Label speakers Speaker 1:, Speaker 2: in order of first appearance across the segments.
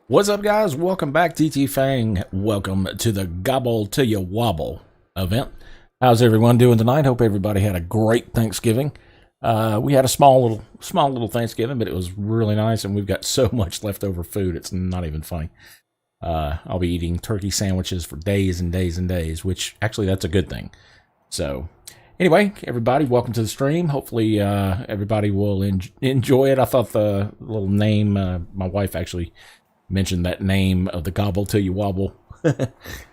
Speaker 1: What's up, guys? Welcome back, TT Fang. Welcome to the Gobble till you wobble event. How's everyone doing tonight? Hope everybody had a great Thanksgiving. We had a small little Thanksgiving, but it was really nice, and we've got so much leftover food. It's not even funny. I'll be eating turkey sandwiches for days and days and days, which actually that's a good thing. So, anyway, everybody, welcome to the stream. Hopefully, everybody will enjoy it. I thought the little name, my wife actually mentioned that name of the Gobble till you wobble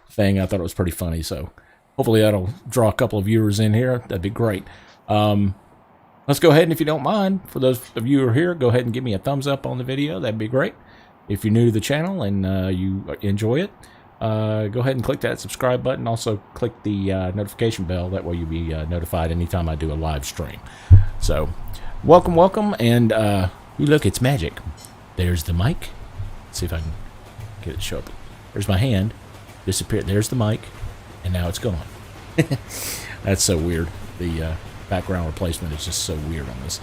Speaker 1: thing. I thought it was pretty funny, so hopefully that'll draw a couple of viewers in here. That'd be great. Let's go ahead, and if you don't mind, for those of you who are here, go ahead and give me a thumbs up on the video. That'd be great. If you're new to the channel and you enjoy it, go ahead and click that subscribe button. Also click the notification bell. That way you'll be notified anytime I do a live stream. So welcome, and look, it's magic. There's the mic. See if I can get it to show up. There's my hand. Disappeared. There's the mic. And now it's gone. That's so weird. The background replacement is just so weird on this.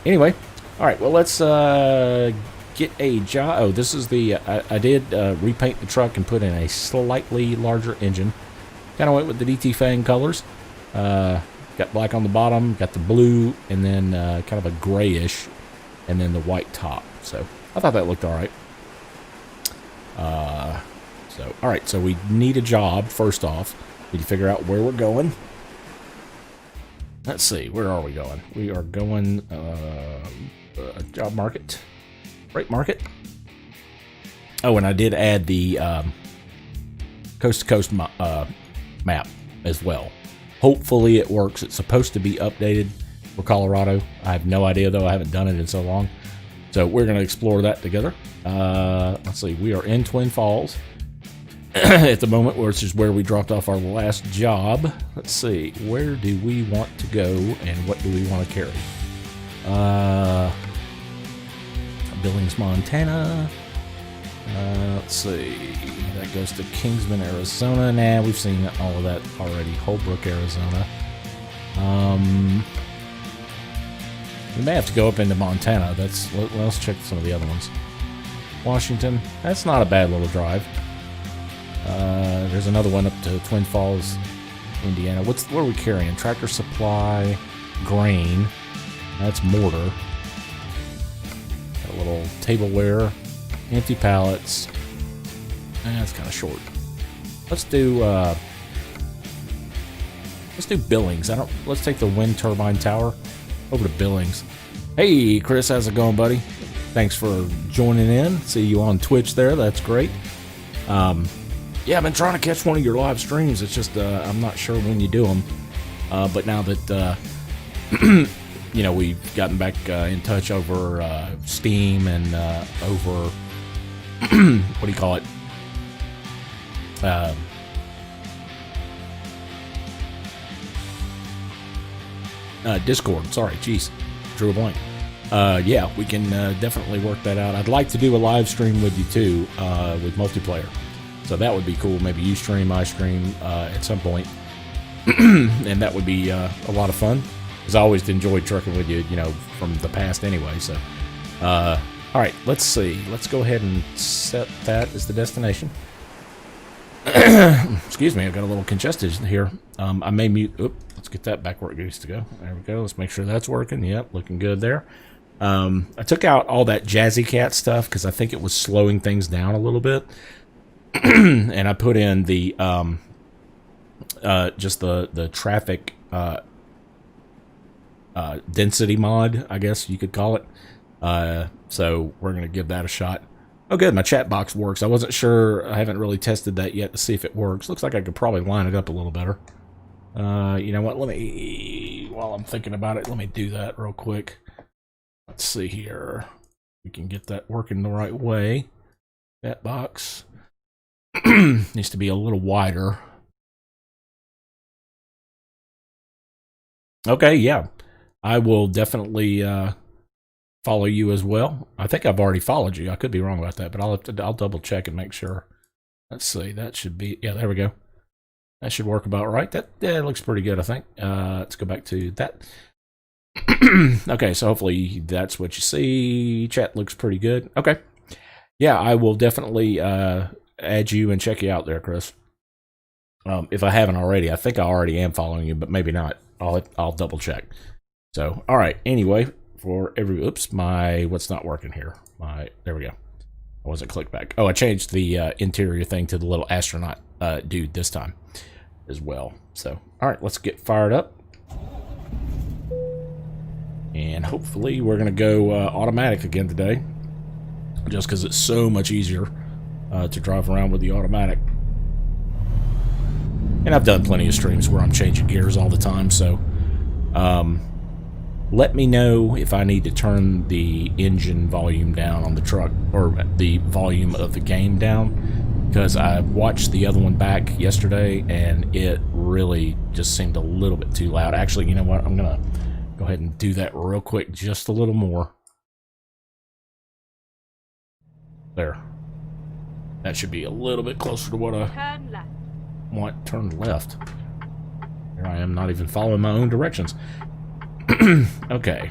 Speaker 1: Anyway. Alright, well, let's get a job. Oh, this is the... I did repaint the truck and put in a slightly larger engine. Kind of went with the DT Fang colors. Got black on the bottom. Got the blue. And then kind of a grayish. And then the white top. So, I thought that looked alright. Alright, so we need a job, first off. We need to figure out where we're going. Let's see, where are we going? We are going, job market. Freight market. Oh, and I did add the, coast-to-coast map as well. Hopefully it works. It's supposed to be updated for Colorado. I have no idea, though. I haven't done it in so long. So we're going to explore that together. Let's see. We are in Twin Falls at the moment, which is where we dropped off our last job. Let's see. Where do we want to go, and what do we want to carry? Billings, Montana. Let's see. That goes to Kingsman, Arizona. Nah, we've seen all of that already. Holbrook, Arizona. We may have to go up into Montana. Let's check some of the other ones. Washington. That's not a bad little drive. There's another one up to Twin Falls, Indiana. What are we carrying? Tractor supply, grain. That's mortar. Got a little tableware, empty pallets. That's kind of short. Let's do Billings. Let's take the wind turbine tower over to Billings. Hey, Chris, how's it going, buddy? Thanks for joining in. See you on Twitch there. That's great. Yeah, I've been trying to catch one of your live streams. It's just I'm not sure when you do them. But now that you know, we've gotten back in touch over Steam and over what do you call it? Discord. Sorry, jeez, drew a blank. Yeah, we can definitely work that out. I'd like to do a live stream with you too, with multiplayer. So that would be cool. Maybe you stream, I stream at some point, and that would be a lot of fun. Because I always enjoyed trucking with you, you know, from the past anyway. So, all right, let's see. Let's go ahead and set that as the destination. Excuse me, I've got a little congested here. I may mute. Oop, let's get that back where it used to go. There we go. Let's make sure that's working. Yep, looking good there. I took out all that Jazzy Cat stuff because I think it was slowing things down a little bit. And I put in the just the traffic density mod, I guess you could call it. So we're gonna give that a shot. Oh, good, my chat box works. I wasn't sure. I haven't really tested that yet to see if it works. Looks like I could probably line it up a little better. You know what? Let me, while I'm thinking about it, let me do that real quick. Let's see here. We can get that working the right way. That box needs to be a little wider. Okay, yeah. I will definitely follow you as well. I think I've already followed you. I could be wrong about that, but I'll double check and make sure. Let's see. That should be, yeah, there we go. That should work about right. That looks pretty good, I think. Let's go back to that. Okay, so hopefully that's what you see. Chat looks pretty good. Okay. yeah, I will definitely add you and check you out there, Chris. If I haven't already, I think I already am following you, but maybe not. I'll double check. So, all right. Anyway, oops, what's not working here? There we go. I wasn't clicked back. Oh, I changed the interior thing to the little astronaut dude this time as well. So, all right, let's get fired up. And hopefully we're going to go automatic again today, just because it's so much easier to drive around with the automatic. And I've done plenty of streams where I'm changing gears all the time, so let me know if I need to turn the engine volume down on the truck, or the volume of the game down, because I watched the other one back yesterday and it really just seemed a little bit too loud. Actually, you know what? I'm going to go ahead and do that real quick, just a little more. There. That should be a little bit closer to what I want. Turn left. Here I am, not even following my own directions. Okay.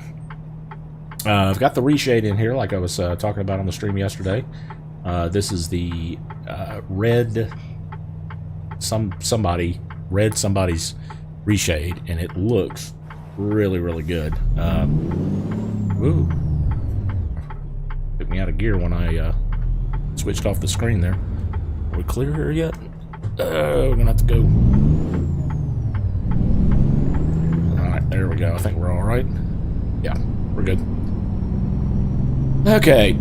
Speaker 1: I've got the reshade in here, like I was talking about on the stream yesterday. This is the red somebody's reshade, and it looks really, really good. Woo. Took me out of gear when I switched off the screen there. Are we clear here yet? We're gonna have to go. Alright, there we go. I think we're alright. Yeah, we're good. Okay.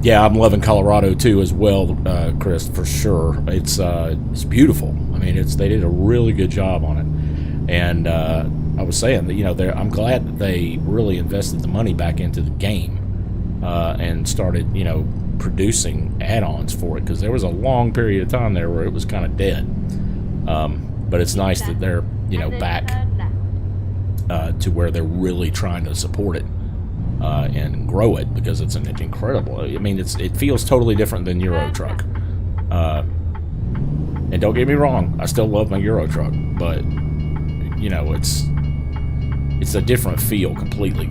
Speaker 1: Yeah, I'm loving Colorado too as well, Chris, for sure. It's beautiful. I mean, they did a really good job on it. And I was saying that, you know, I'm glad that they really invested the money back into the game and started, you know, producing add-ons for it, because there was a long period of time there where it was kind of dead. But it's nice that they're, you know, back to where they're really trying to support it and grow it, because it's an incredible. I mean, it feels totally different than Euro Truck. And don't get me wrong, I still love my Euro Truck, but you know, it's a different feel completely.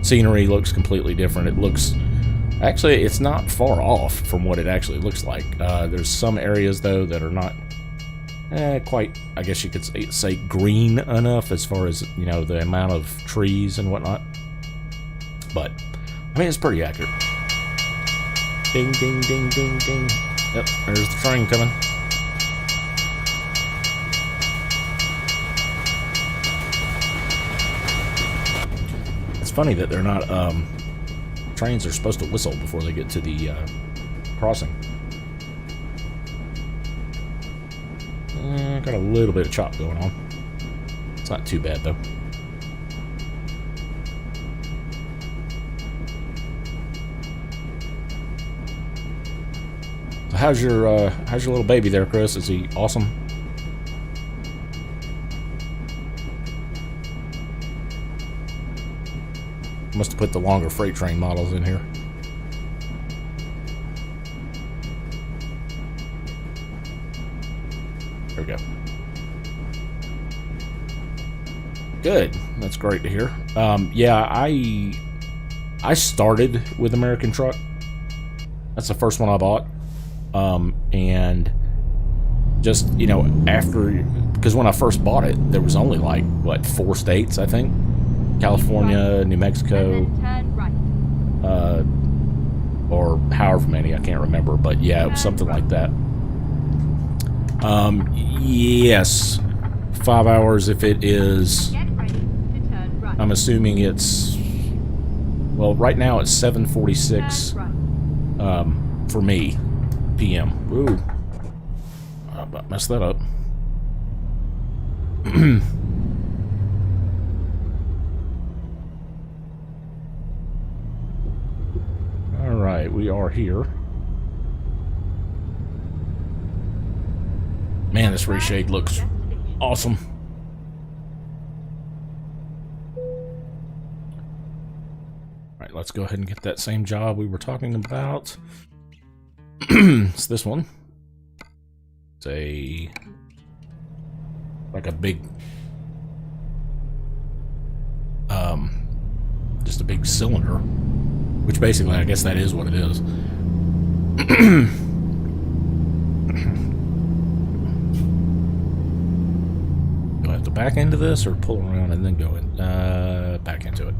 Speaker 1: Scenery looks completely different. It looks, actually, it's not far off from what it actually looks like. There's some areas though that are not quite, I guess you could say green enough as far as, you know, the amount of trees and whatnot. But I mean, it's pretty accurate. Ding, ding, ding, ding, ding. Yep, there's the train coming. It's funny that they're not, trains are supposed to whistle before they get to the crossing. Got a little bit of chop going on. It's not too bad though. So how's your little baby there, Chris? Is he awesome? Must have put the longer freight train models in here. There we go. Good. That's great to hear. Yeah, I started with American Truck. That's the first one I bought. And just, you know, because when I first bought it, there was only like, what, 4 states, I think? California, New Mexico, or however many, I can't remember, but yeah, it was something like that. Yes, 5 hours if it is. I'm assuming it's, well, right now it's 7:46 for me, PM. Ooh, I about messed that up. All right, we are here. Man, this reshade looks awesome. Alright, let's go ahead and get that same job we were talking about. It's this one. It's like a big, just a big cylinder. which basically I guess that is what it is. Do I have to back into this or pull around and then go in? Back into it.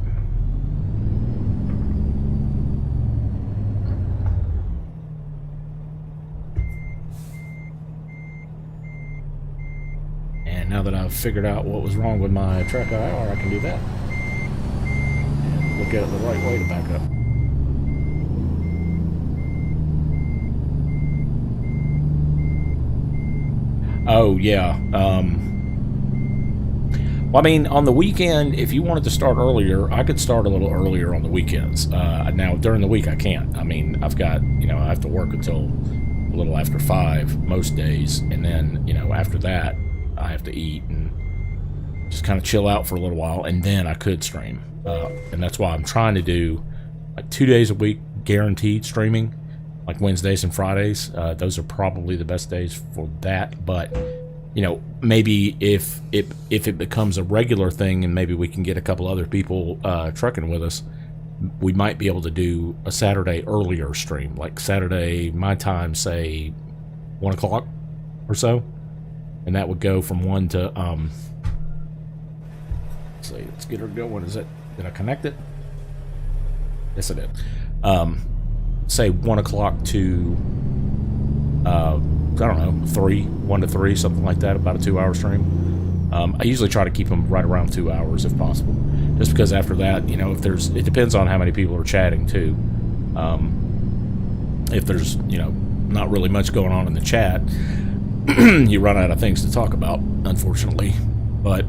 Speaker 1: And now that I've figured out what was wrong with my track IR, I can do that. And look at it the right way to back up. Oh, yeah. Well, I mean, on the weekend, if you wanted to start earlier, I could start a little earlier on the weekends. Now, during the week, I can't. I mean, I've got, I have to work until a little after 5 most days. And then, after that, I have to eat and just kind of chill out for a little while. And then I could stream. And that's why I'm trying to do like 2 days a week guaranteed streaming, like Wednesdays and Fridays. Those are probably the best days for that. But maybe if it becomes a regular thing and maybe we can get a couple other people trucking with us, we might be able to do a Saturday earlier stream, like Saturday my time, say 1 o'clock or so, and that would go from 1 to let's see, let's get her going. Did I connect it? Yes, I did. Say 1 o'clock to I don't know, 1 to 3, something like that, about a 2-hour stream. I usually try to keep them right around 2 hours if possible, just because after that, it depends on how many people are chatting too. If there's, not really much going on in the chat, you run out of things to talk about, unfortunately. But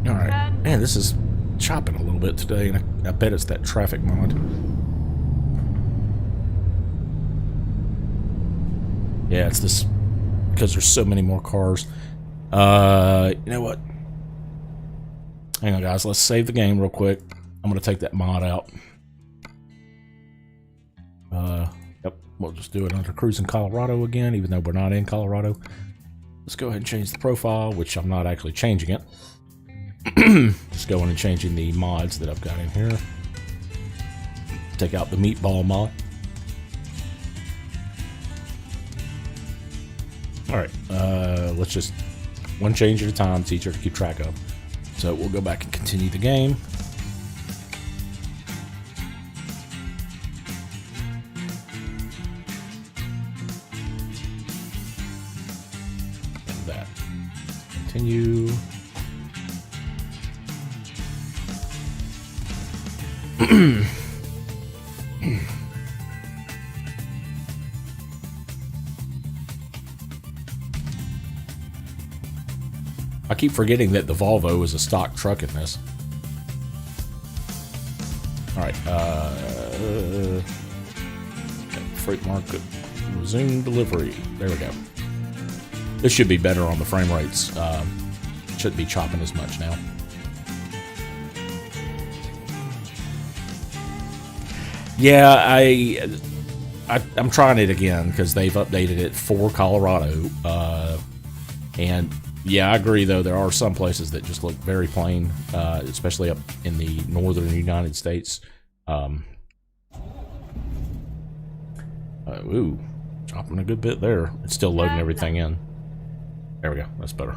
Speaker 1: all right, man, this is chopping a little bit today, and I bet it's that traffic mod. Yeah, it's this, because there's so many more cars. You know what? Hang on, guys. Let's save the game real quick. I'm going to take that mod out. Yep, we'll just do it under Cruising Colorado again, even though we're not in Colorado. Let's go ahead and change the profile, which I'm not actually changing it. Just going and changing the mods that I've got in here. Take out the meatball mod. Alright, let's just one change at a time, it's easier to keep track of. So we'll go back and continue the game. And that. Continue. I keep forgetting that the Volvo is a stock truck in this. Alright, freight market, resume delivery. There we go. This should be better on the frame rates. Shouldn't be chopping as much now. Yeah, I'm trying it again because they've updated it for Colorado. And yeah, I agree, though. There are some places that just look very plain, especially up in the northern United States. Ooh, chopping a good bit there. It's still loading everything in. There we go. That's better.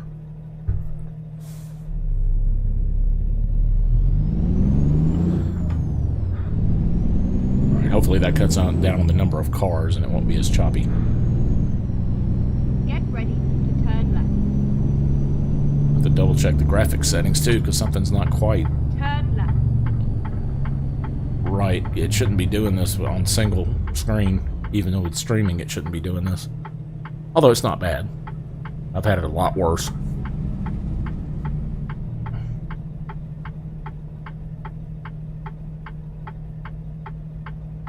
Speaker 1: All right, hopefully that cuts down on the number of cars and it won't be as choppy.
Speaker 2: Get ready to turn left.
Speaker 1: Have to double check the graphics settings too, because something's not quite
Speaker 2: Turn left.
Speaker 1: right. It shouldn't be doing this on single screen, even though it's streaming. It shouldn't be doing this. Although it's not bad. I've had it a lot worse.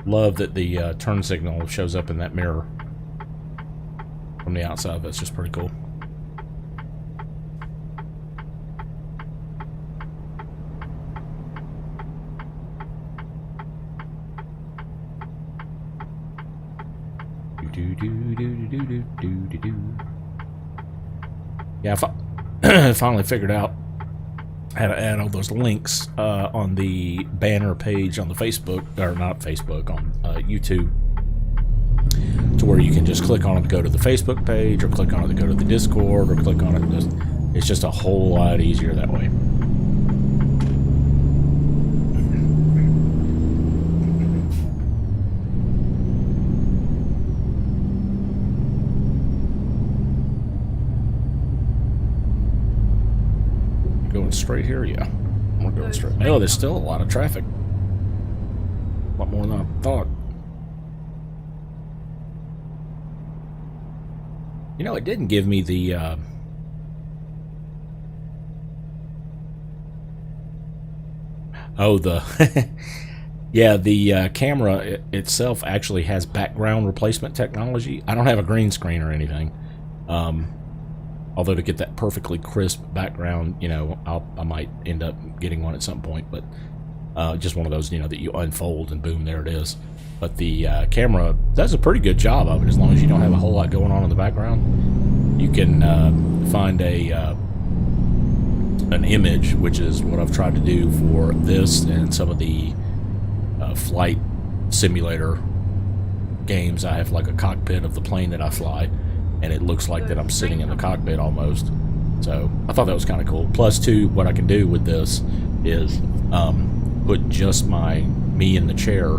Speaker 1: Love that the turn signal shows up in that mirror from the outside. That's just pretty cool. Yeah, I finally figured out I had to add all those links on the banner page on the Facebook, or not Facebook, on YouTube, to where you can just click on it to go to the Facebook page, or click on it to go to the Discord, or click on it. It's just a whole lot easier that way. Going straight here, yeah. We're going straight. Oh, there's still a lot of traffic. A lot more than I thought. You know, it didn't give me the yeah, the camera itself actually has background replacement technology. I don't have a green screen or anything. Although to get that perfectly crisp background, you know, I might end up getting one at some point, but just one of those, you know, that you unfold and boom, there it is. But the camera does a pretty good job of it, as long as you don't have a whole lot going on in the background. You can find an image, which is what I've tried to do for this and some of the flight simulator games. I have like a cockpit of the plane that I fly, and it looks like that I'm sitting in the cockpit almost. So I thought that was kind of cool. Plus, too, what I can do with this is put just me in the chair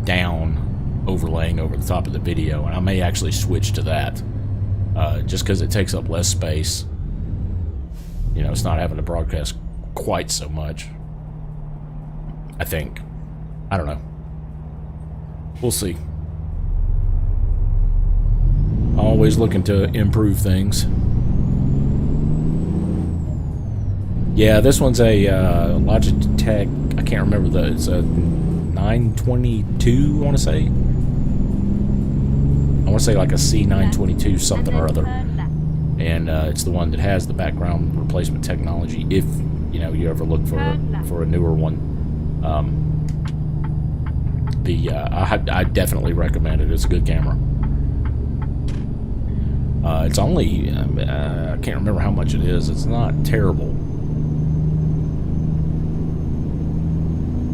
Speaker 1: down, overlaying over the top of the video, and I may actually switch to that just because it takes up less space. You know, it's not having to broadcast quite so much, I think. I don't know. We'll see. Always looking to improve things. Yeah, this one's a Logitech. I can't remember it's a 922. I want to say like a C922 something or other, and it's the one that has the background replacement technology. If you know you ever look for a newer one, I definitely recommend it. It's a good camera. It's only, I can't remember how much it is. It's not terrible.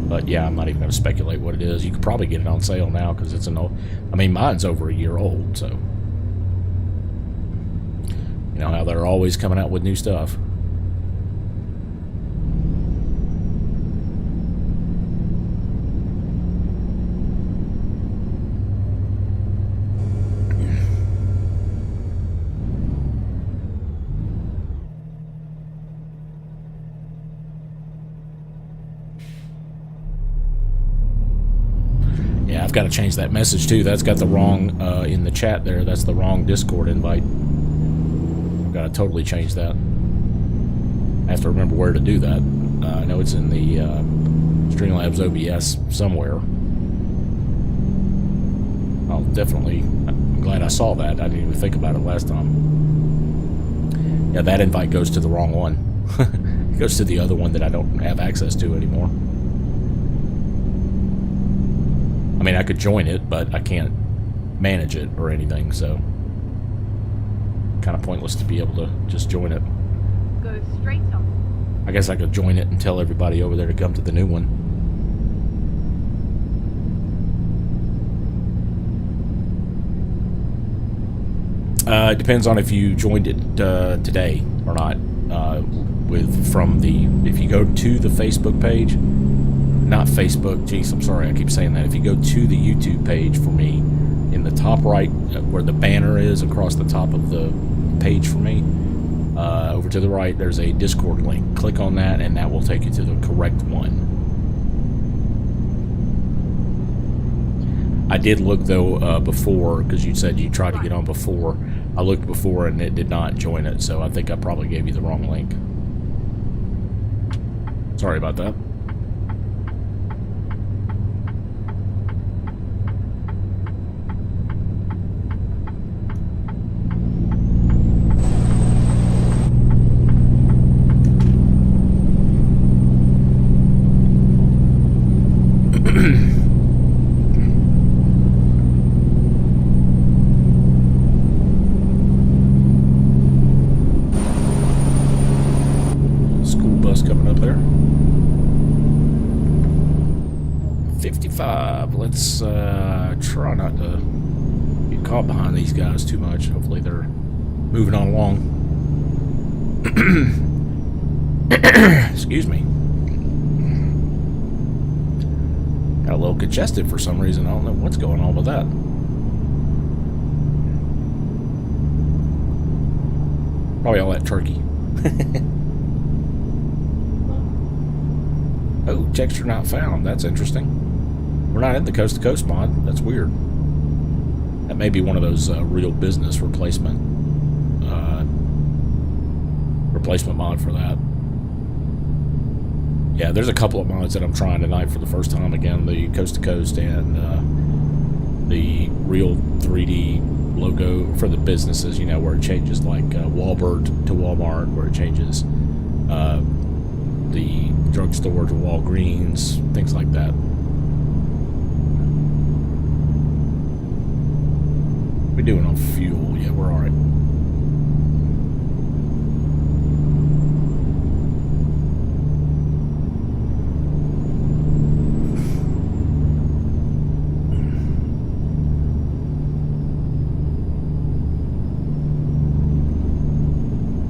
Speaker 1: But yeah, I'm not even going to speculate what it is. You could probably get it on sale now because it's an old, I mean, mine's over a year old, so. You know how they're always coming out with new stuff. I've got to change that message too. That's got the wrong in the chat there. That's the wrong Discord invite. I've got to totally change that. I have to remember where to do that. I know it's in the Streamlabs OBS somewhere. I'll definitely. I'm glad I saw that. I didn't even think about it last time. Yeah, that invite goes to the wrong one. It goes to the other one that I don't have access to anymore. I mean, I could join it, but I can't manage it or anything, so kind of pointless to be able to just join it.
Speaker 2: Go straight up.
Speaker 1: I guess I could join it and tell everybody over there to come to the new one. It depends on if you joined it today or not. If you go to the Facebook page. Not Facebook, geez, I'm sorry, I keep saying that. If you go to the YouTube page for me, in the top right, where the banner is across the top of the page for me, over to the right, there's a Discord link. Click on that, and that will take you to the correct one. I did look, though, before, because you said you tried to get on before. I looked before, and it did not join it, so I think I probably gave you the wrong link. Sorry about that. 45. Let's try not to get caught behind these guys too much. Hopefully they're moving on along. Excuse me. Got a little congested for some reason. I don't know what's going on with that. Probably all that turkey. Oh, texture not found. That's interesting. We're not in the coast to coast mod. That's weird. That may be one of those real business replacement mod for that. Yeah, there's a couple of mods that I'm trying tonight for the first time again. The coast to coast and the real 3D logo for the businesses, you know, where it changes like Walmart to Walmart, where it changes the drugstore to Walgreens, things like that. We doing on fuel? Yeah, we're all right.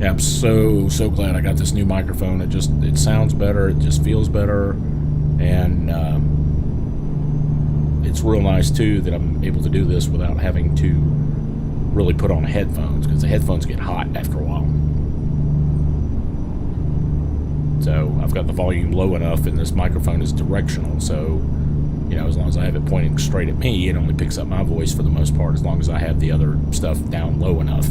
Speaker 1: Yeah, I'm so glad I got this new microphone. It sounds better, it just feels better, and it's real nice too that I'm able to do this without having to really put on headphones, because the headphones get hot after a while. So I've got the volume low enough, and this microphone is directional, so you know, as long as I have it pointing straight at me, it only picks up my voice for the most part, as long as I have the other stuff down low enough.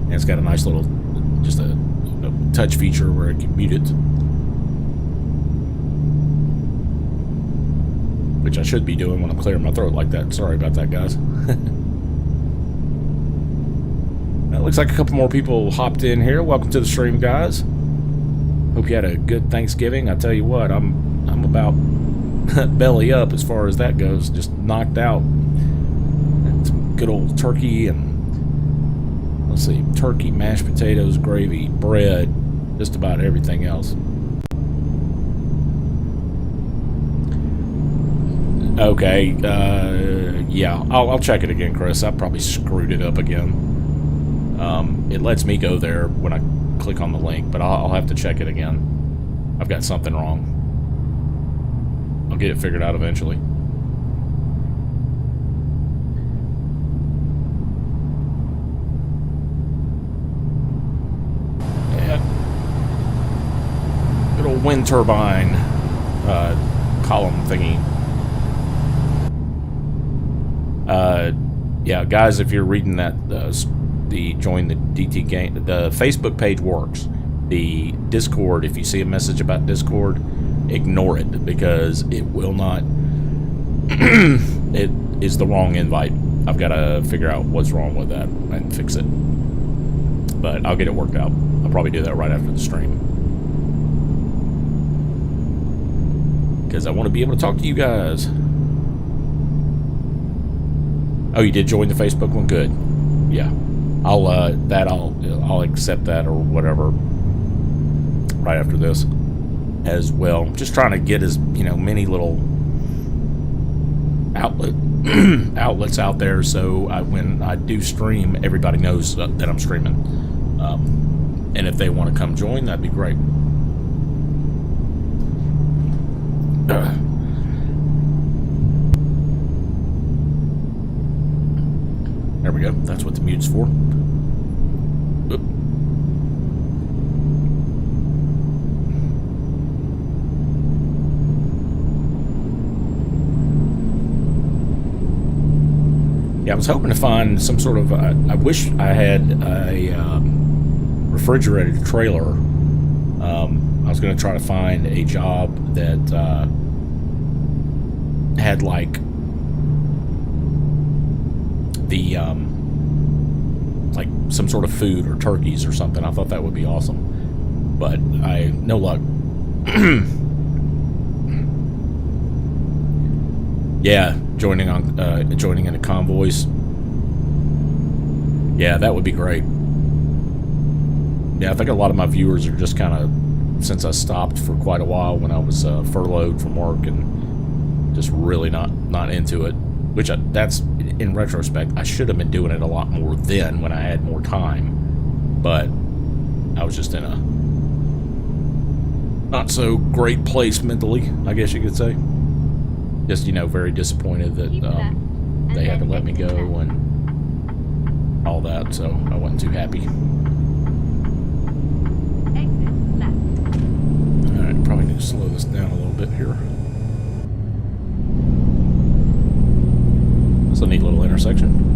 Speaker 1: And it's got a nice little, just a touch feature where it can mute it, which I should be doing when I'm clearing my throat like that. Sorry about that, guys. It looks like a couple more people hopped in here. Welcome to the stream, guys. Hope you had a good Thanksgiving. I tell you what, I'm about belly up as far as that goes. Just knocked out. And some good old turkey and, let's see, turkey, mashed potatoes, gravy, bread, just about everything else. Okay, yeah, I'll check it again, Chris. I probably screwed it up again. It lets me go there when I click on the link, but I'll have to check it again. I've got something wrong. I'll get it figured out eventually. Yeah. Good old wind turbine column thingy. Yeah, guys, if you're reading that, the join the DT game, the Facebook page works. The Discord, if you see a message about Discord, ignore it, because it will not. It is the wrong invite. I've got to figure out what's wrong with that and fix it. But I'll get it worked out. I'll probably do that right after the stream, because I want to be able to talk to you guys. Oh, you did join the Facebook one? Good. Yeah. I'll accept that or whatever right after this as well. Just trying to get as, you know, many little outlets out there, so when I do stream, everybody knows that I'm streaming. And if they want to come join, that'd be great. There we go. That's what the mute's for. Oop. Yeah, I was hoping to find some sort of... I wish I had a refrigerated trailer. I was going to try to find a job that had, like, the like some sort of food or turkeys or something. I thought that would be awesome, but no luck. Yeah, joining in a convoys. Yeah, that would be great. Yeah, I think a lot of my viewers are just kind of, since I stopped for quite a while when I was furloughed from work and just really not into it, which that's, in retrospect, I should have been doing it a lot more then when I had more time, but I was just in a not so great place mentally, I guess you could say. Just, you know, very disappointed that they had to let me go and all that, so I wasn't too happy. Alright, probably need to slow this down a little bit here. It's a neat little intersection.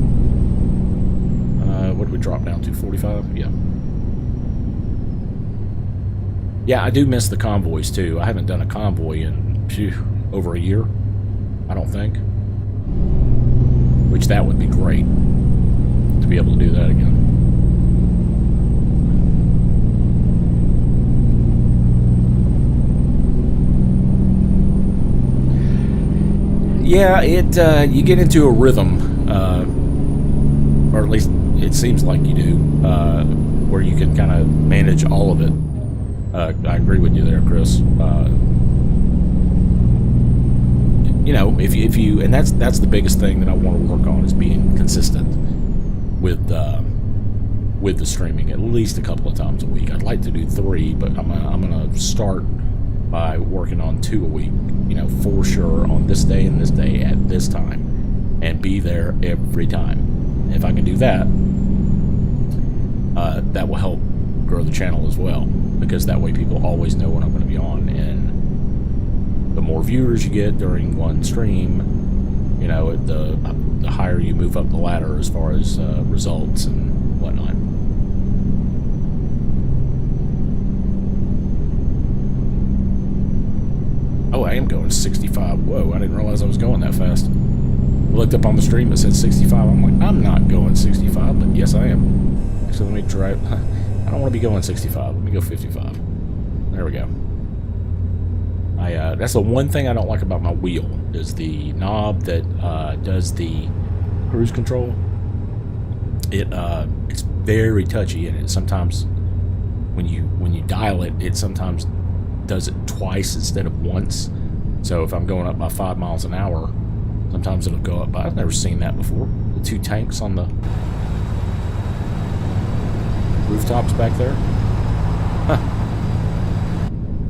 Speaker 1: What did we drop down to? 45? Yeah. Yeah, I do miss the convoys too. I haven't done a convoy in over a year, I don't think. Which that would be great to be able to do that again. Yeah, you get into a rhythm, or at least it seems like you do, where you can kind of manage all of it. I agree with you there, Chris. You know, if you, and that's the biggest thing that I want to work on, is being consistent with the streaming, at least a couple of times a week. I'd like to do 3, but I'm gonna start by working on 2 a week, you know, for sure, on this day and this day at this time, and be there every time. If I can do that, that will help grow the channel as well, because that way people always know when I'm going to be on, and the more viewers you get during one stream, you know, the higher you move up the ladder as far as results and whatnot. Oh, I am going 65. Whoa, I didn't realize I was going that fast. I looked up on the stream, it said 65. I'm like, I'm not going 65, but yes, I am. So let me drive. I don't want to be going 65. Let me go 55. There we go. That's the one thing I don't like about my wheel, is the knob that does the cruise control. It's very touchy, and it sometimes, when you dial it, it sometimes does it twice instead of once. So if I'm going up by 5 miles an hour, sometimes it'll go up by, I've never seen that before, the 2 tanks on the rooftops back there. Huh.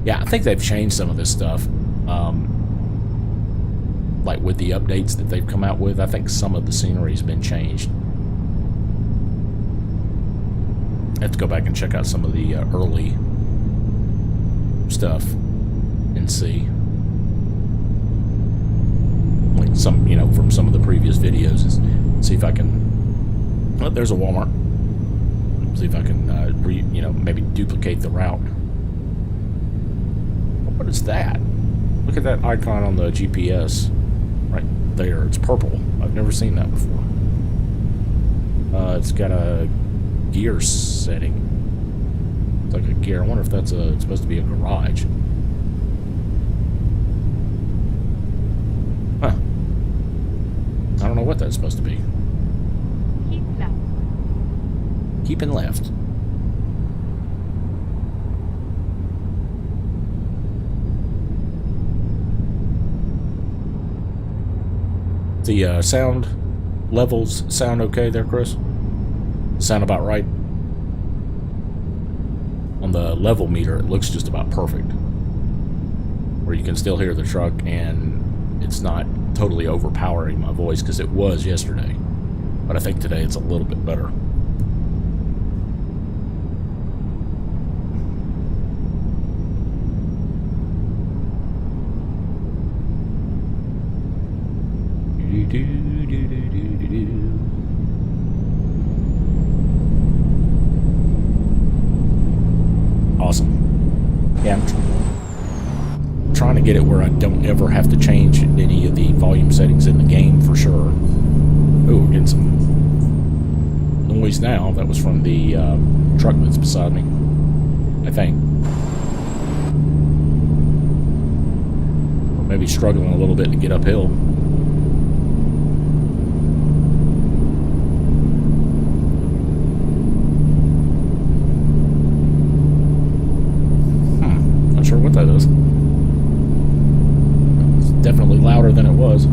Speaker 1: Yeah, I think they've changed some of this stuff. Like with the updates that they've come out with, I think some of the scenery's been changed. I have to go back and check out some of the early stuff and see. Like some, you know, from some of the previous videos, see if I can. Well, there's a Walmart. See if I can, you know, maybe duplicate the route. What is that? Look at that icon on the GPS right there. It's purple. I've never seen that before. It's got a gear setting. It's like a gear. I wonder if that's it's supposed to be a garage. Huh. I don't know what that's supposed to be.
Speaker 2: Keep left.
Speaker 1: Keeping left. The sound levels sound okay there, Chris? Sound about right? On the level meter, it looks just about perfect, where you can still hear the truck and it's not totally overpowering my voice, because it was yesterday, but I think today it's a little bit better. Awesome. Yeah, I'm trying to get it where I don't ever have to change any of the volume settings in the game for sure. Ooh, we're getting some noise now. That was from the truck that's beside me, I think. Or maybe struggling a little bit to get uphill. louder than it was.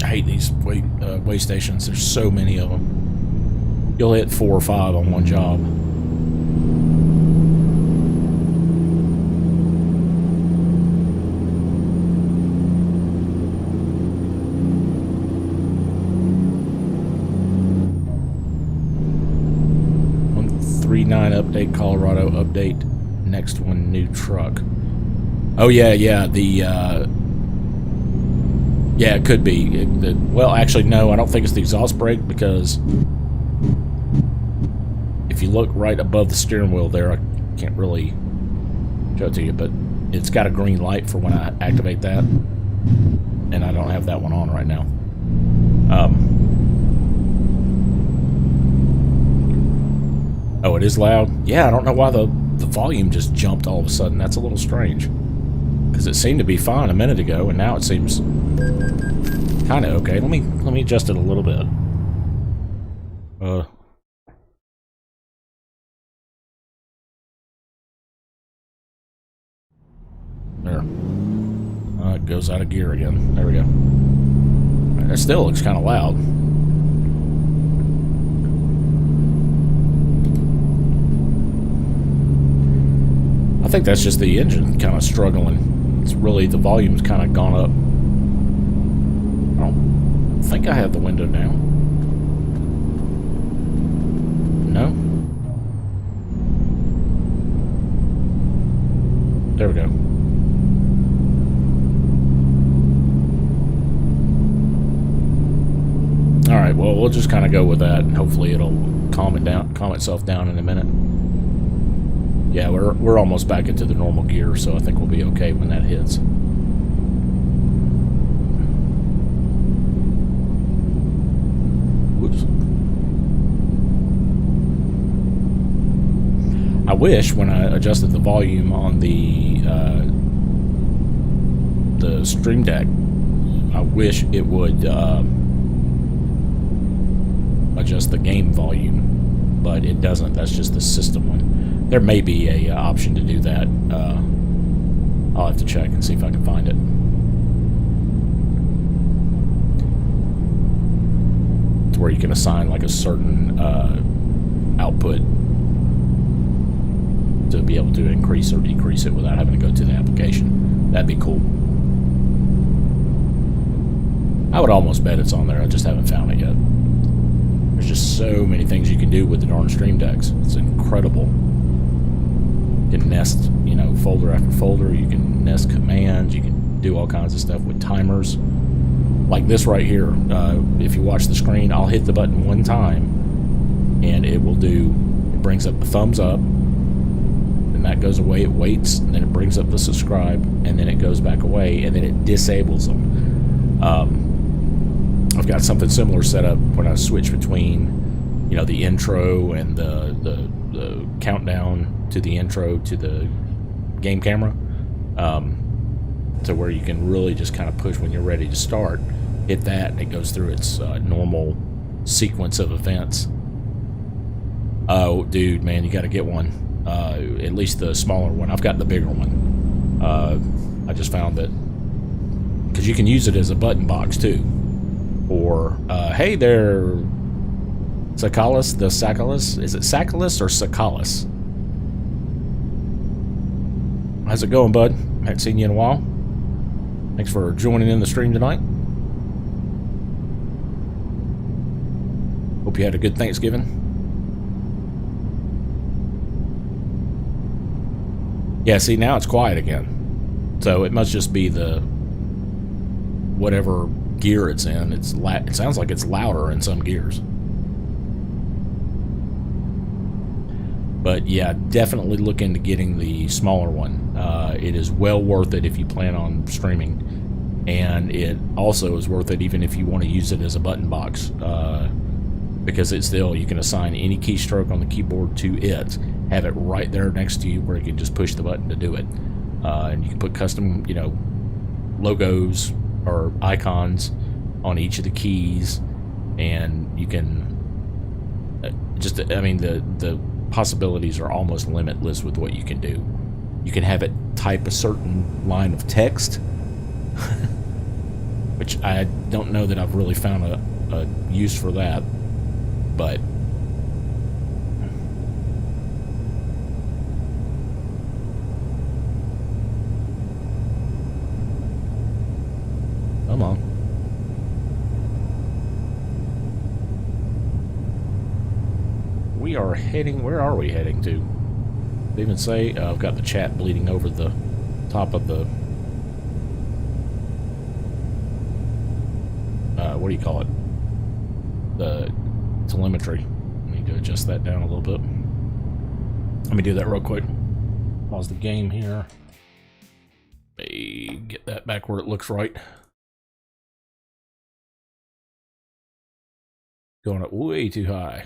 Speaker 1: I hate these way stations. There's so many of them. You'll hit 4 or 5 on one job. Update Colorado update. Next one, new truck. Oh yeah, the yeah, it could be. Well, actually, no, I don't think it's the exhaust brake, because if you look right above the steering wheel there, I can't really show it to you, but it's got a green light for when I activate that, and I don't have that one on right now. Oh, it is loud? Yeah, I don't know why the volume just jumped all of a sudden. That's a little strange. Because it seemed to be fine a minute ago, and now it seems kind of okay. Let me adjust it a little bit. There. It goes out of gear again. There we go. It still looks kind of loud. I think that's just the engine kind of struggling. It's really, the volume's kind of gone up. I don't think I have the window down. No? There we go. Alright, well, we'll just kind of go with that, and hopefully it'll calm itself down in a minute. Yeah, we're almost back into the normal gear, so I think we'll be okay when that hits. Whoops. I wish when I adjusted the volume on the Stream Deck, I wish it would adjust the game volume, but it doesn't. That's just the system one. There may be a option to do that. I'll have to check and see if I can find it. To where you can assign like a certain output to be able to increase or decrease it without having to go to the application. That'd be cool. I would almost bet it's on there. I just haven't found it yet. There's just so many things you can do with the darn Stream Decks. It's incredible. You can nest, you know, folder after folder. You can nest commands. You can do all kinds of stuff with timers. Like this right here. If you watch the screen, I'll hit the button one time, and it will do, it brings up the thumbs up, and that goes away. It waits, and then it brings up the subscribe, and then it goes back away, and then it disables them. I've got something similar set up when I switch between, you know, the intro and the countdown to the intro to the game camera, to where you can really just kind of push when you're ready to start, hit that, and it goes through its normal sequence of events. Oh, dude, man, you got to get one. At least the smaller one. I've got the bigger one. I just found that, because you can use it as a button box too. Or, hey there, Sakalis, the Sakalis. Is it Sakalis or Sakalis? How's it going, bud? Haven't seen you in a while. Thanks for joining in the stream tonight. Hope you had a good Thanksgiving. Yeah, see, now it's quiet again. So it must just be the whatever gear it's in. It sounds like it's louder in some gears. But yeah, definitely look into getting the smaller one. It is well worth it if you plan on streaming, and it also is worth it even if you want to use it as a button box, because it's still, you can assign any keystroke on the keyboard to it, have it right there next to you where you can just push the button to do it, and you can put custom, you know, logos or icons on each of the keys, and you can I mean, the possibilities are almost limitless with what you can do. You can have it type a certain line of text, which I don't know that I've really found a use for that, but come on. We are heading, where are we heading to? They even say, I've got the chat bleeding over the top of the, what do you call it? The telemetry. I need to adjust that down a little bit. Let me do that real quick. Pause the game here. Let me get that back where it looks right. Going up way too high.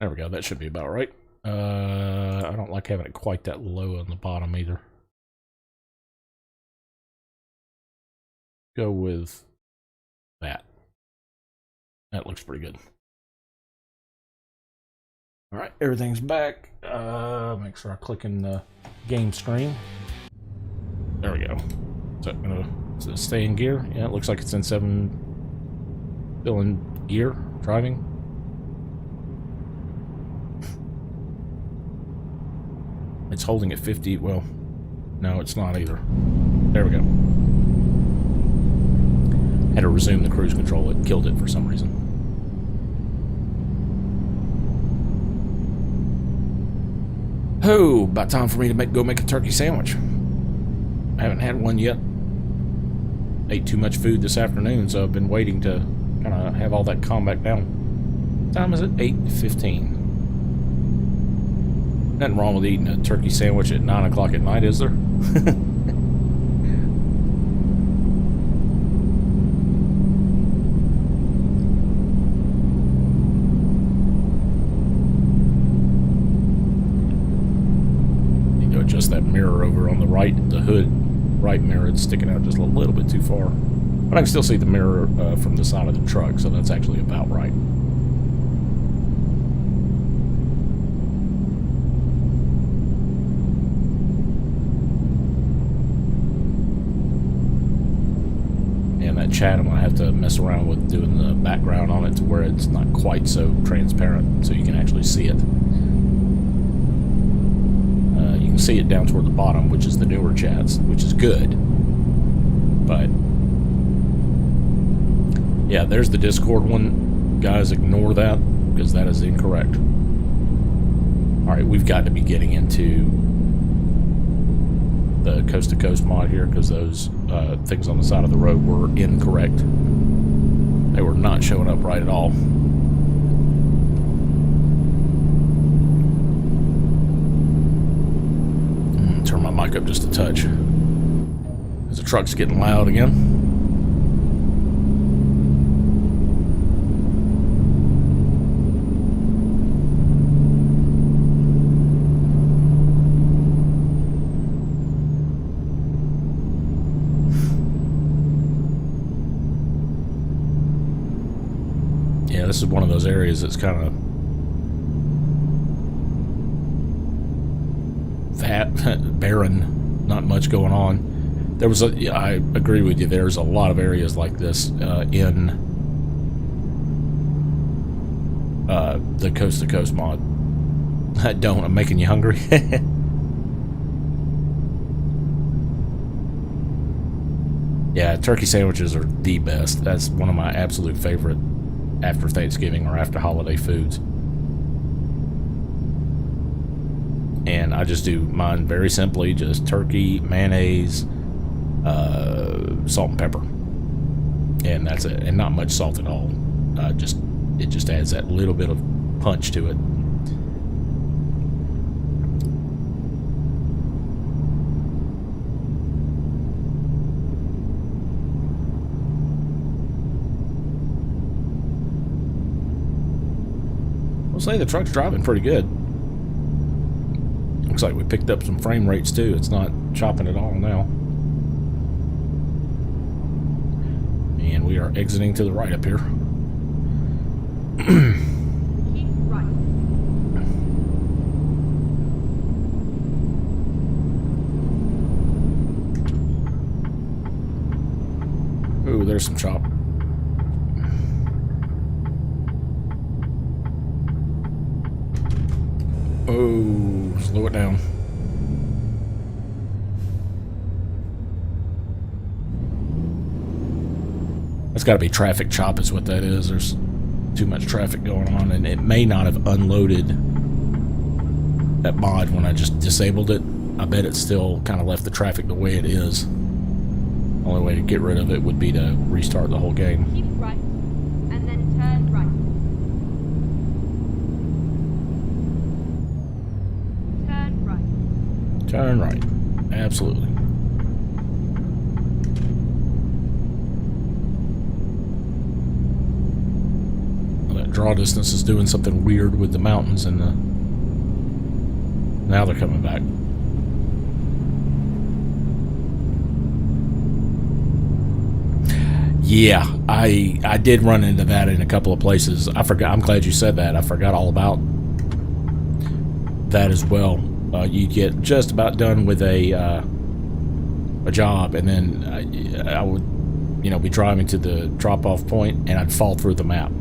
Speaker 1: There we go, that should be about right. I don't like having it quite that low on the bottom either. Go with that. That looks pretty good. Alright, everything's back. Make sure I click in the game screen. There we go. Is that gonna stay in gear? Yeah, it looks like it's in 7. Still in gear, driving. It's holding at 50. Well, no, it's not either. There we go. Had to resume the cruise control. It killed it for some reason. Oh, about time for me to go make a turkey sandwich. I haven't had one yet. Ate too much food this afternoon, so I've been waiting to kind of have all that calm back down. What time is it? 8:15. Nothing wrong with eating a turkey sandwich at 9 o'clock at night, is there? Need to adjust that mirror over on the right, the hood right mirror. It's sticking out just a little bit too far. But I can still see the mirror from the side of the truck, so that's actually about right. Chat, I'm gonna have to mess around with doing the background on it to where it's not quite so transparent, so you can actually see it. You can see it down toward the bottom, which is the newer chats, which is good. But yeah, there's the Discord one. Guys, ignore that because that is incorrect. All right, we've got to be getting into the coast-to-coast mod here because those things on the side of the road were incorrect. They were not showing up right at all. Turn my mic up just a touch. As the truck's getting loud again. This is one of those areas that's kind of fat, barren, not much going on. There was I agree with you, there's a lot of areas like this in the Coast to Coast mod. I'm making you hungry. Yeah, turkey sandwiches are the best. That's one of my absolute favorite after Thanksgiving or after holiday foods. And I just do mine very simply, just turkey, mayonnaise, salt and pepper. And that's it. And not much salt at all. It just adds that little bit of punch to it. Say the truck's driving pretty good. Looks like we picked up some frame rates too. It's not chopping at all now. And we are exiting to the right up here.
Speaker 2: Keep right.
Speaker 1: Ooh, there's some chop. Oh, slow it down. That's got to be traffic chop is what that is. There's too much traffic going on, and it may not have unloaded that mod when I just disabled it. I bet it still kind of left the traffic the way it is. Only way to get rid of it would be to restart the whole game.
Speaker 2: Keep right. And then turn right. Turn right.
Speaker 1: Turn right. Absolutely. Well, that draw distance is doing something weird with the mountains, and now they're coming back. Yeah, I did run into that in a couple of places. I forgot. I'm glad you said that. I forgot all about that as well. You get just about done with a job, and then I would, be driving to the drop-off point, and I'd fall through the map.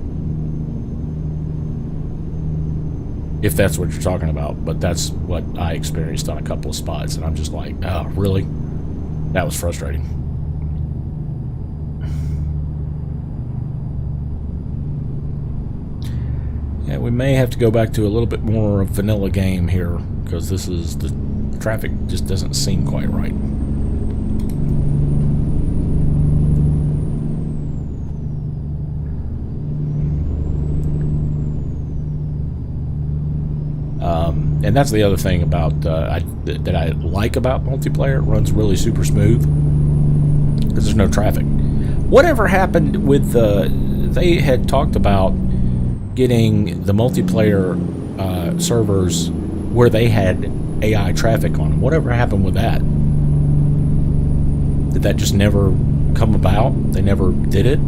Speaker 1: If that's what you're talking about, but that's what I experienced on a couple of spots, and I'm just like, oh, really? That was frustrating. Yeah, we may have to go back to a little bit more of vanilla game here, because this is the traffic just doesn't seem quite right. And that's the other thing about that I like about multiplayer. It runs really super smooth because there's no traffic. Whatever happened with they had talked about getting the multiplayer servers where they had AI traffic on them. Whatever happened with that? Did that just never come about? They never did it?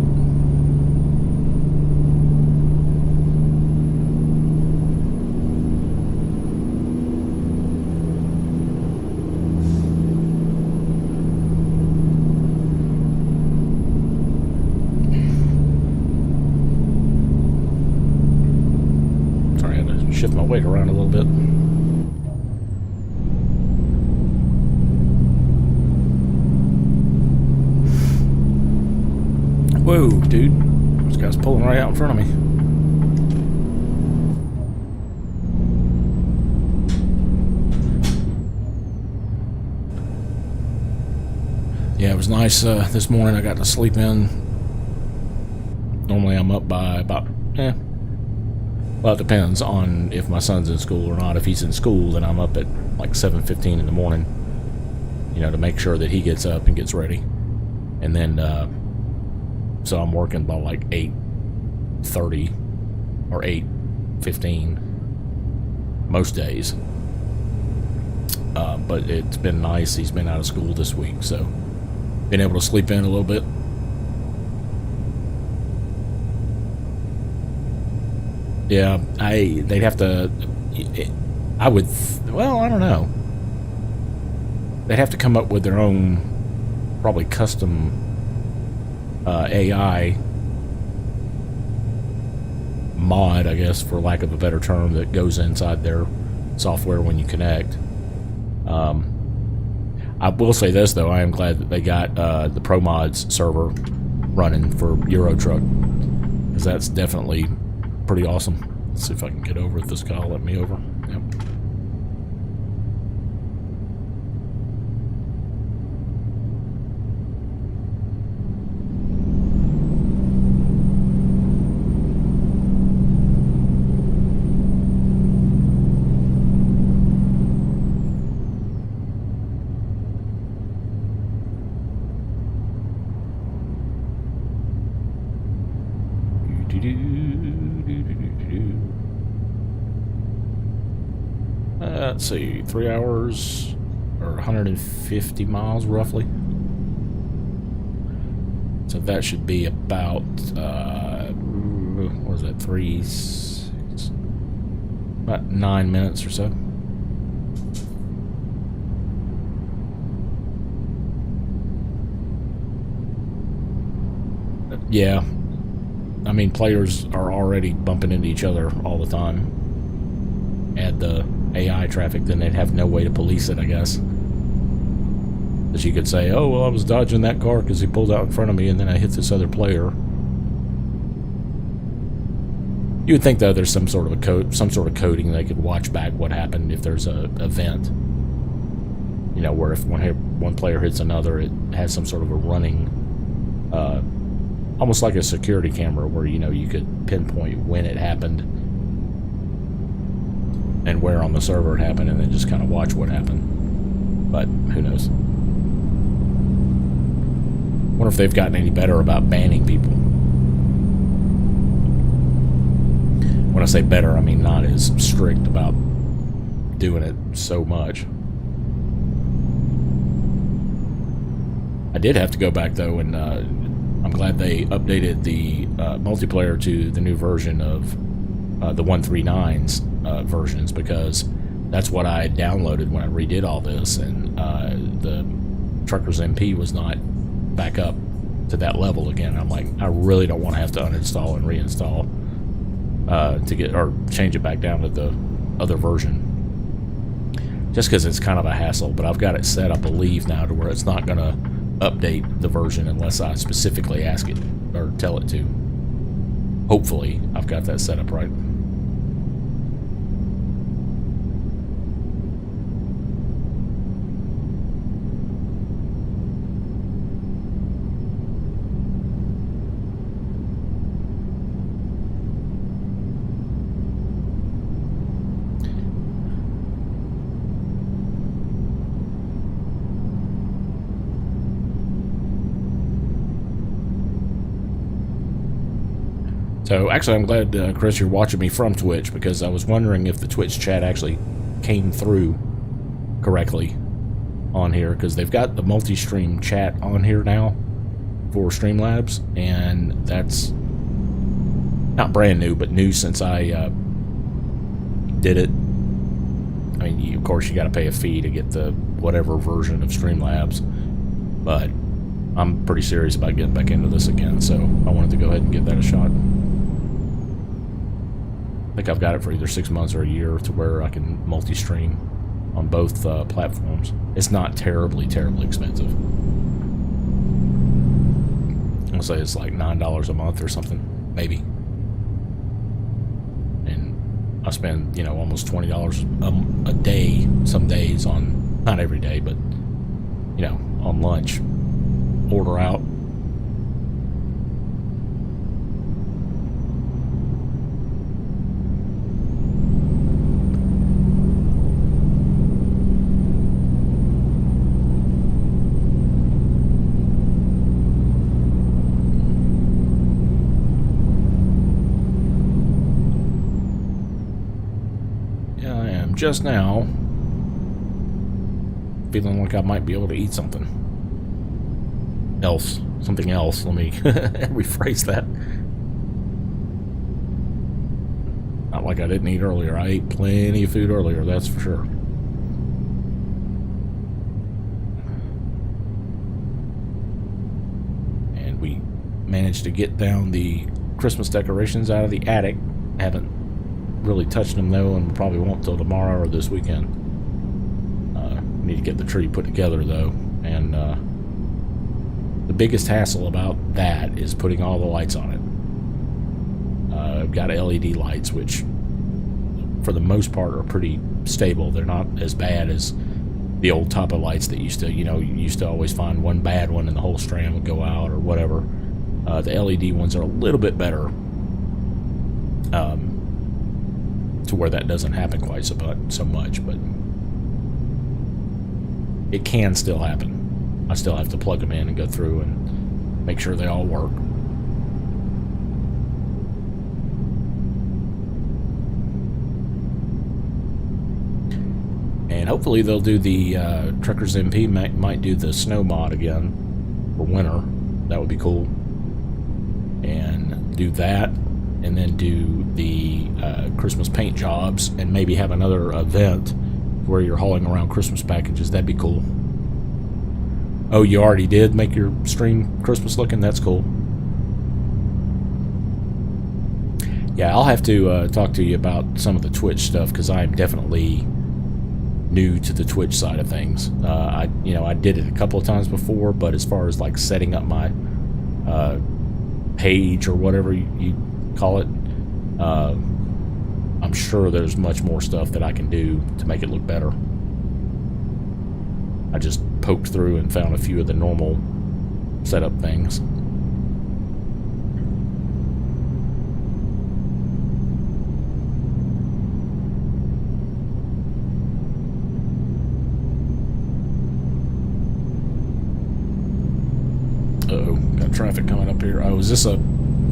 Speaker 1: Shift my weight around a little bit. Whoa, dude. This guy's pulling right out in front of me. Yeah, it was nice this morning. I got to sleep in. Normally I'm up by about, well, it depends on if my son's in school or not. If he's in school, then I'm up at like 7:15 in the morning, to make sure that he gets up and gets ready. And then, so I'm working by like 8:30 or 8:15 most days. But it's been nice. He's been out of school this week, so been able to sleep in a little bit. Yeah, they'd have to, I would, well, I don't know. They'd have to come up with their own, probably custom AI mod, I guess, for lack of a better term, that goes inside their software when you connect. I will say this, though. I am glad that they got the ProMods server running for Euro Truck, because that's definitely pretty awesome. Let's see if I can get over if this guy will let me over. Yep. Let's see, 3 hours or 150 miles roughly. So that should be about, what is that, about 9 minutes or so. Yeah, I mean, players are already bumping into each other all the time. Add the AI traffic, then they'd have no way to police it, I guess. Because you could say, oh, well, I was dodging that car because he pulled out in front of me, and then I hit this other player. You would think, though, there's some sort of coding they could watch back what happened if there's a event. You know, where if one player hits another, it has some sort of a running, almost like a security camera, where you could pinpoint when it happened and where on the server it happened, and then just kind of watch what happened. But who knows? Wonder if they've gotten any better about banning people. When I say better, I mean not as strict about doing it so much. I did have to go back, though, and I'm glad they updated the multiplayer to the new version of the 139's versions, because that's what I downloaded when I redid all this, and the Truckers MP was not back up to that level again. I'm like, I really don't want to have to uninstall and reinstall to get, or change it back down to the other version, just because it's kind of a hassle. But I've got it set, I believe, now to where it's not going to update the version unless I specifically ask it or tell it to. Hopefully I've got that set up right. So, actually, I'm glad, Chris, you're watching me from Twitch, because I was wondering if the Twitch chat actually came through correctly on here, because they've got the multi-stream chat on here now for Streamlabs, and that's not brand new, but new since I did it. I mean, of course, you got to pay a fee to get the whatever version of Streamlabs, but I'm pretty serious about getting back into this again, so I wanted to go ahead and give that a shot. I think I've got it for either 6 months or a year to where I can multi-stream on both platforms. It's not terribly expensive. I'll say it's like $9 a month or something, maybe. And I spend, almost $20 a day some days on, not every day, but, on lunch. Order out. Just now feeling like I might be able to eat something else. Let me rephrase that. Not like I didn't eat earlier. I ate plenty of food earlier, that's for sure. And we managed to get down the Christmas decorations out of the attic. Haven't really touched them, though, and probably won't till tomorrow or this weekend. Need to get the tree put together, though, and the biggest hassle about that is putting all the lights on it. I've got LED lights, which for the most part are pretty stable. They're not as bad as the old type of lights that you used to always find one bad one and the whole strand would go out or whatever. The LED ones are a little bit better, to where that doesn't happen quite so much, but it can still happen. I still have to plug them in and go through and make sure they all work. And hopefully they'll do the Truckers MP might do the snow mod again for winter. That would be cool. and do that, and then do the Christmas paint jobs, and maybe have another event where you're hauling around Christmas packages. That'd be cool. Oh, you already did make your stream Christmas looking? That's cool. Yeah, I'll have to talk to you about some of the Twitch stuff, because I'm definitely new to the Twitch side of things. I did it a couple of times before, but as far as like setting up my page or whatever you call it, I'm sure there's much more stuff that I can do to make it look better. I just poked through and found a few of the normal setup things. Uh-oh, got traffic coming up here. Oh, is this a...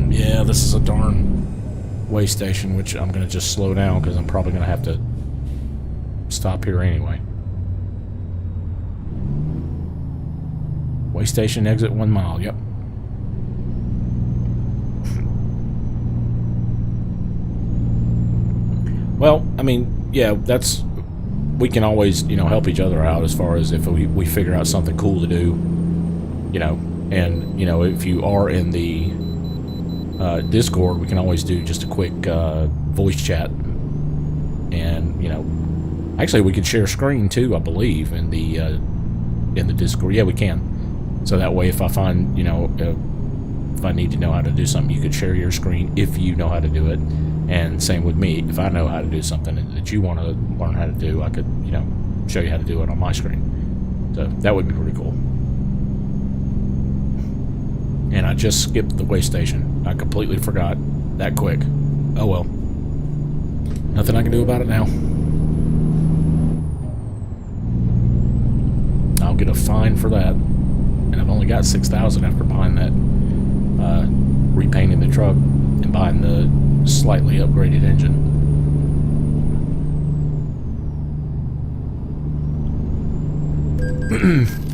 Speaker 1: Yeah, this is a darn way station, which I'm going to just slow down because I'm probably going to have to stop here anyway. Way station, exit 1 mile, yep. Well, I mean, yeah, that's... We can always, help each other out as far as if we figure out something cool to do, and, if you are in the Discord, we can always do just a quick voice chat. And, actually, we could share screen, too, I believe, in the Discord. Yeah, we can. So that way, if I find, if I need to know how to do something, you could share your screen if you know how to do it. And same with me. If I know how to do something that you want to learn how to do, I could, show you how to do it on my screen. So that would be pretty cool. And I just skipped the way station. I completely forgot that quick. Oh well. Nothing I can do about it now. I'll get a fine for that. And I've only got 6,000 after buying that, repainting the truck and buying the slightly upgraded engine.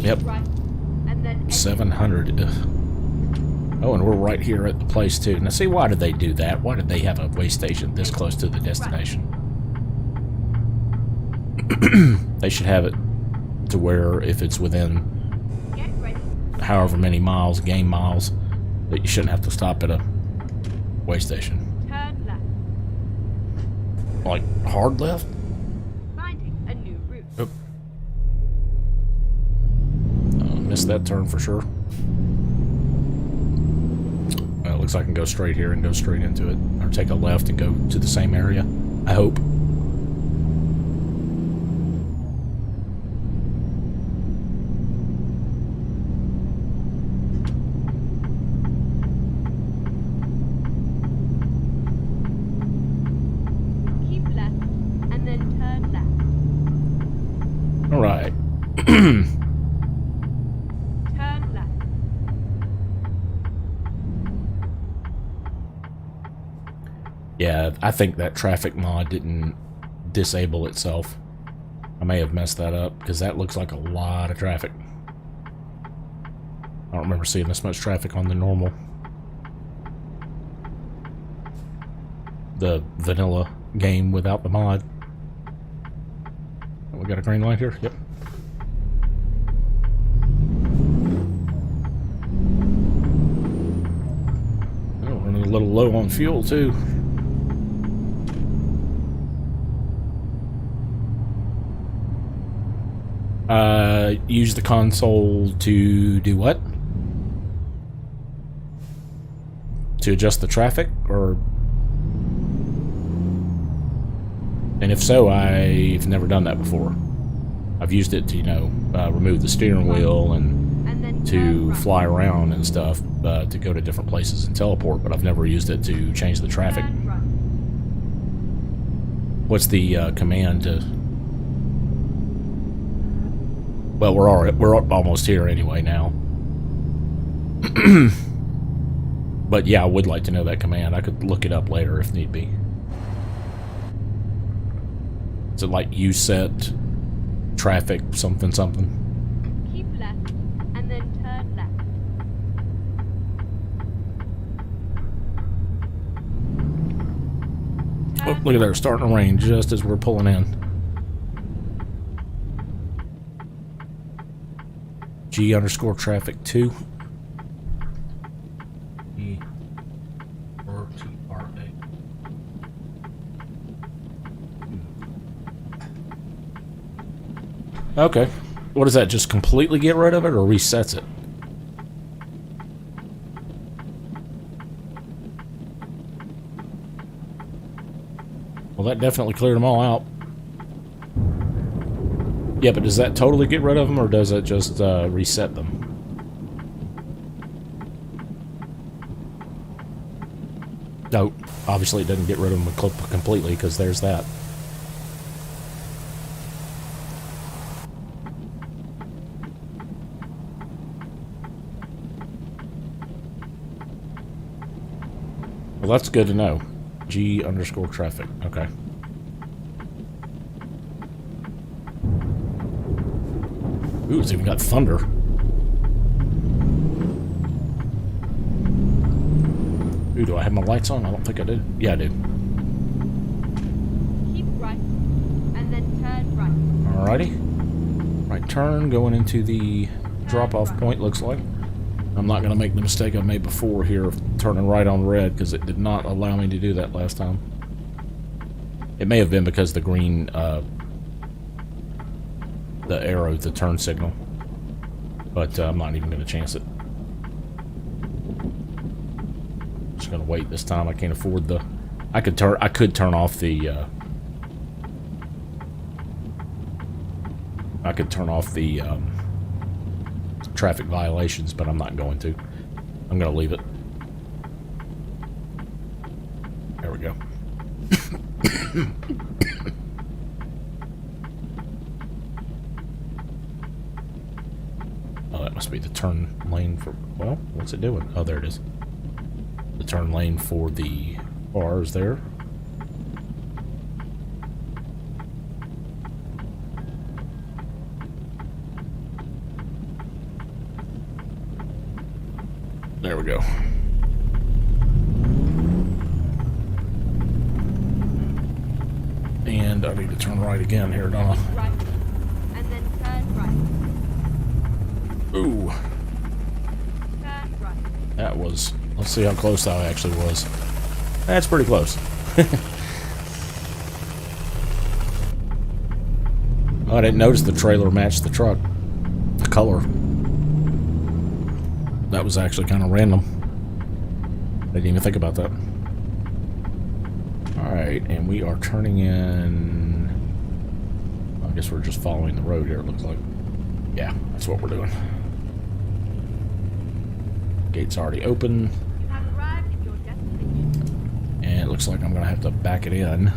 Speaker 1: Yep. 700. Ugh. Oh, and we're right here at the place too. Now see, why did they do that? Why did they have a way station this close to the destination? They should have it to where if it's within however many miles, game miles, that you shouldn't have to stop at a way station.
Speaker 2: Turn left.
Speaker 1: Like hard left?
Speaker 2: Finding a new route.
Speaker 1: Oop. Missed that turn for sure. Well, it looks like I can go straight here and go straight into it. Or take a left and go to the same area. I hope.
Speaker 2: Keep left and then turn left.
Speaker 1: All right.
Speaker 2: Turn left.
Speaker 1: Yeah, I think that traffic mod didn't disable itself. I may have messed that up because that looks like a lot of traffic. I don't remember seeing this much traffic on the normal. The vanilla game without the mod. Oh, we got a green light here? Yep. Oh, running a little low on fuel too. Use the console to do what? To adjust the traffic, or? And if so, I've never done that before. I've used it to, remove the steering wheel and to fly around and stuff, to go to different places and teleport, but I've never used it to change the traffic. What's the command to... Well, we're almost here anyway now. But yeah, I would like to know that command. I could look it up later if need be. Is it like you set traffic something something?
Speaker 2: Keep left and then turn left.
Speaker 1: Oh, look at that. It's starting to rain just as we're pulling in. G_traffic 2. Okay. What does that, just completely get rid of it or resets it? Well, that definitely cleared them all out. Yeah, but does that totally get rid of them or does it just reset them? No, obviously it doesn't get rid of them completely because there's that. Well, that's good to know. G_traffic. Okay. Ooh, it's even got thunder. Ooh, do I have my lights on? I don't think I do. Yeah, I do.
Speaker 2: Keep right, and then turn right.
Speaker 1: Alrighty. Right turn, going into the drop-off point, looks like. I'm not going to make the mistake I made before here of turning right on red, because it did not allow me to do that last time. It may have been because the green, the arrow, the turn signal. But I'm not even going to chance it. Just going to wait this time. I can't afford the... I could turn off the... I could turn off the... traffic violations, but I'm not going to. I'm going to leave it. There we go. Oh, that must be the turn lane for... Well, what's it doing? Oh, there it is. The turn lane for the cars there. There we go. And I need to turn right again here, don't I?
Speaker 2: Right, and then turn right.
Speaker 1: Ooh.
Speaker 2: Turn right.
Speaker 1: That was... Let's see how close that actually was. That's pretty close. Oh, I didn't notice the trailer matched the truck. The color. That was actually kind of random. I didn't even think about that. Alright, and we are turning in... I guess we're just following the road here, it looks like. Yeah, that's what we're doing. Gate's already open.
Speaker 2: You have arrived at your destination.
Speaker 1: And it looks like I'm going to have to back it in.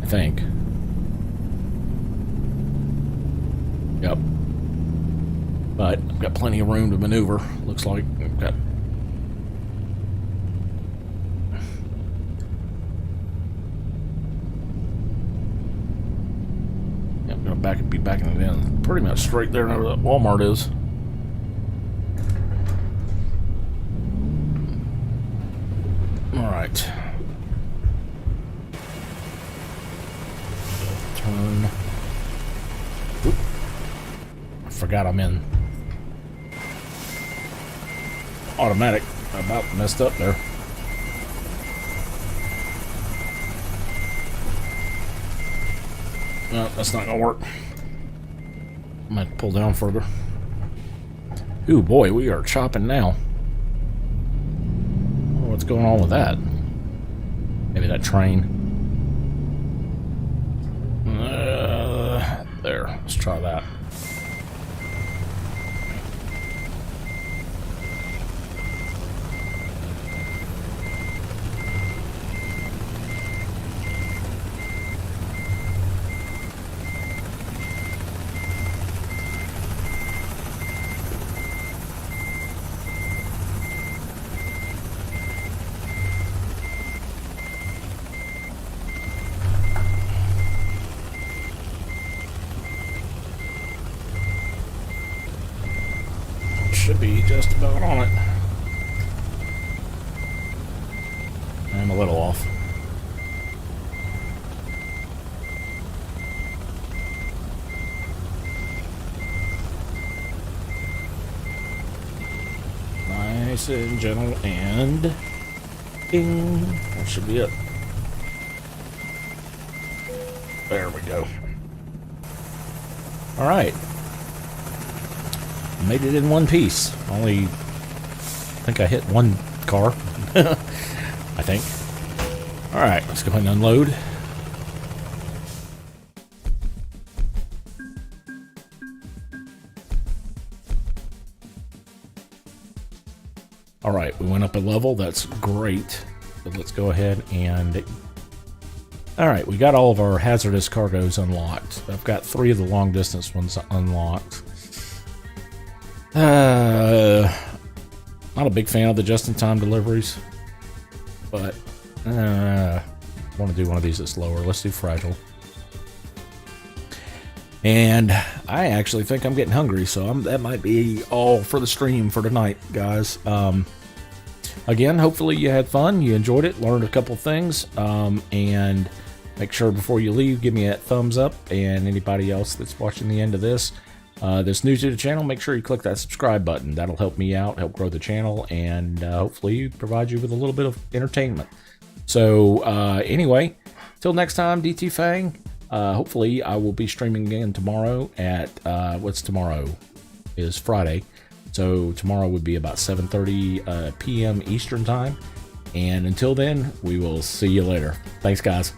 Speaker 1: I think. Yep. But I've got plenty of room to maneuver, looks like. I've got... Yep, I'm going to be backing it in pretty much straight there where the Walmart is. Alright. Turn. Oop. I forgot I'm in automatic. I about messed up there. No, that's not gonna work. I might pull down further. Ooh boy, we are chopping now. Oh, what's going on with that? Maybe that train. There, let's try that. Should be just about on it. I'm a little off. Nice and gentle and ding. That should be it. There we go. All right. Made it in one piece. Only, I think I hit one car. I think. All right, let's go ahead and unload. All right, we went up a level. That's great. So let's go ahead and... All right, we got all of our hazardous cargoes unlocked. I've got 3 of the long distance ones unlocked. Not a big fan of the just-in-time deliveries, but I want to do one of these that's lower. Let's do fragile. And I actually think I'm getting hungry, so that might be all for the stream for tonight, guys. Again, hopefully you had fun, you enjoyed it, learned a couple things, and make sure before you leave, give me that thumbs up. And anybody else that's watching the end of this, that's new to the channel, make sure you click that subscribe button. That'll help me out, help grow the channel, and hopefully provide you with a little bit of entertainment. So anyway, till next time, DT Fang. Hopefully I will be streaming again tomorrow at what's tomorrow is Friday, so tomorrow would be about 7:30 p.m. Eastern time. And until then, we will see you later. Thanks, guys.